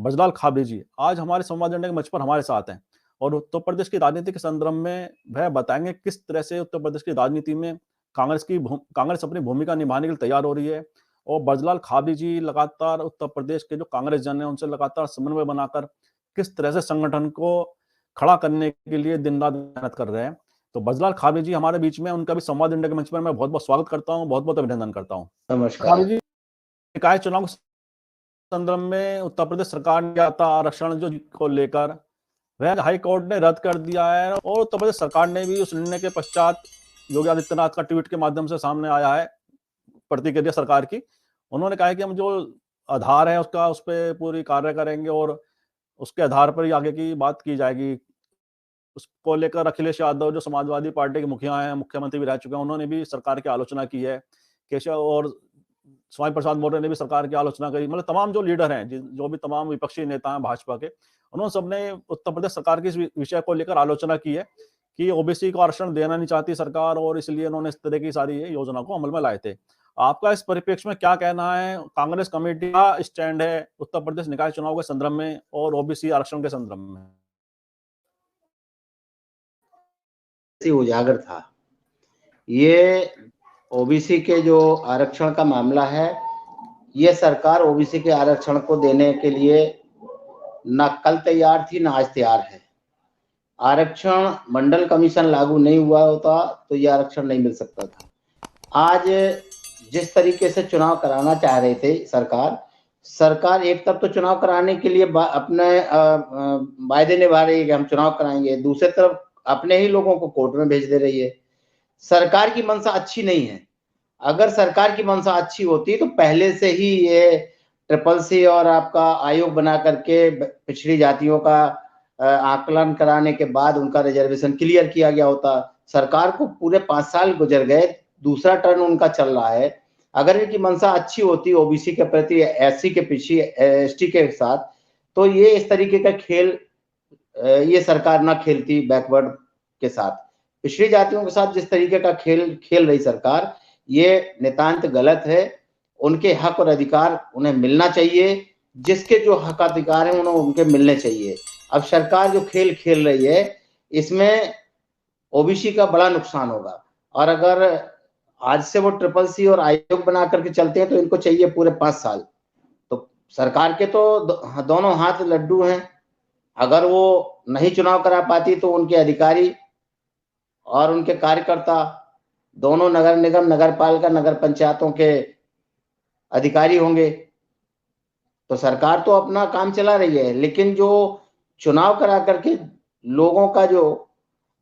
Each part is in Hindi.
ब्रजलाल खाबरी जी आज हमारे संवाददाता के मंच पर हमारे साथ हैं और उत्तर प्रदेश की राजनीति के संदर्भ में वह बताएंगे किस तरह से उत्तर प्रदेश की राजनीति में कांग्रेस अपनी भूमिका निभाने के लिए तैयार हो रही है। और ब्रजलाल खाबरी जी लगातार उत्तर प्रदेश के जो कांग्रेस जन है उनसे लगातार समन्वय बनाकर किस तरह से संगठन को खड़ा करने के लिए दिन रात मेहनत कर रहे हैं। तो ब्रजलाल खाबरी जी हमारे बीच में, उनका भी संवाद इंडिया के मंच पर मैं बहुत बहुत स्वागत करता हूँ, बहुत बहुत अभिनंदन करता हूँ। खाबरी नमस्कार। जी, निकाय चुनाव संदर्भ में उत्तर प्रदेश सरकार ने आता आरक्षण जो को लेकर वह हाई कोर्ट ने रद्द कर दिया है और उत्तर प्रदेश सरकार ने भी उस निर्णय के पश्चात योगी आदित्यनाथ का ट्वीट के माध्यम से सामने आया है प्रतिक्रिया सरकार की। उन्होंने कहा है कि हम जो आधार है उसका उस पर पूरी कार्य करेंगे और उसके आधार पर ही आगे की बात की जाएगी। उसको लेकर अखिलेश यादव जो समाजवादी पार्टी के मुखिया हैं, मुख्यमंत्री भी रह चुके हैं, उन्होंने भी सरकार की आलोचना की है। केशव और स्वामी प्रसाद मौर्य ने भी सरकार की आलोचना करी। मतलब तमाम जो लीडर हैं, जो भी तमाम विपक्षी नेता हैं भाजपा के, उन्होंने सबने उत्तर प्रदेश सरकार की इस विषय को लेकर आलोचना की है कि ओबीसी को आरक्षण देना नहीं चाहती सरकार और इसलिए उन्होंने इस तरह की सारी योजना को अमल में लाए थे। आपका इस परिप्रेक्ष्य में क्या कहना है? कांग्रेस कमेटी का स्टैंड है उत्तर प्रदेश निकाय चुनाव के संदर्भ में और ओबीसी आरक्षण के संदर्भ में? उजागर था ये ओबीसी के जो आरक्षण का मामला है। ये सरकार ओबीसी के आरक्षण को देने के लिए ना कल तैयार थी ना आज तैयार है। आरक्षण मंडल कमीशन लागू नहीं हुआ होता तो ये आरक्षण नहीं मिल सकता था। आज जिस तरीके से चुनाव कराना चाह रहे थे सरकार एक तरफ तो चुनाव कराने के लिए अपने वायदे निभा रही है कि हम चुनाव कराएंगे, दूसरी तरफ अपने ही लोगों को कोर्ट में भेज दे रही है। सरकार की मंशा अच्छी नहीं है। अगर सरकार की मंशा अच्छी होती तो पहले से ही ये ट्रिपल-सी और आपका आयोग बना करके पिछड़ी जातियों का आकलन कराने के बाद उनका रिजर्वेशन क्लियर किया गया होता। सरकार को पूरे 5 साल गुजर गए, दूसरा टर्न उनका चल रहा है। अगर इनकी मंशा अच्छी होती ओबीसी के प्रति, एससी के पीछे, एसटी के साथ, तो ये इस तरीके का खेल ये सरकार ना खेलती। बैकवर्ड के साथ, पिछड़ी जातियों के साथ जिस तरीके का खेल खेल रही सरकार, ये नितांत गलत है। उनके हक और अधिकार उन्हें मिलना चाहिए। जिसके जो हक अधिकार हैं उन्हें उनके मिलने चाहिए। अब सरकार जो खेल खेल रही है इसमें ओबीसी का बड़ा नुकसान होगा। और अगर आज से वो ट्रिपल-सी और आयोग बना करके चलते हैं तो इनको चाहिए पूरे 5 साल। तो सरकार के तो दोनों हाथ लड्डू हैं। अगर वो नहीं चुनाव करा पाती तो उनके अधिकारी और उनके कार्यकर्ता दोनों नगर निगम, नगर पालिका, नगर पंचायतों के अधिकारी होंगे। तो सरकार तो अपना काम चला रही है, लेकिन जो चुनाव करा करके लोगों का जो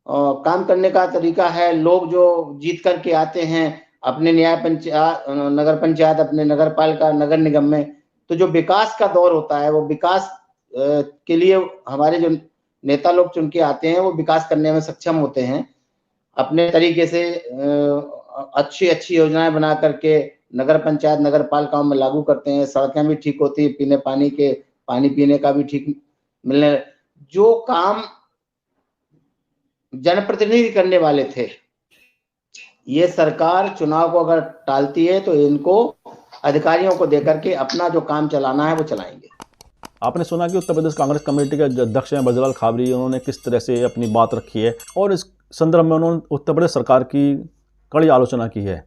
काम करने का तरीका है, लोग जो जीत करके आते हैं अपने नगर पंचायत, अपने नगर पालिका, नगर निगम में, तो जो विकास का दौर होता है वो विकास के लिए हमारे जो नेता लोग चुन के आते हैं वो विकास करने में सक्षम होते हैं। अपने तरीके से अच्छी योजनाएं बना करके नगर पंचायत, नगर पालिकाओं में लागू करते हैं। सड़कें भी ठीक होती है, पानी पीने का भी ठीक मिलने। जो काम जनप्रतिनिधि करने वाले थे, ये सरकार चुनाव को अगर टालती है तो इनको अधिकारियों को देकर के अपना जो काम चलाना है वो चलाएंगे। आपने सुना कि उत्तर प्रदेश कांग्रेस कमेटी के अध्यक्ष हैं ब्रजलाल खाबरी, उन्होंने किस तरह से अपनी बात रखी है और इस संदर्भ में उन्होंने उत्तर प्रदेश सरकार की कड़ी आलोचना की है।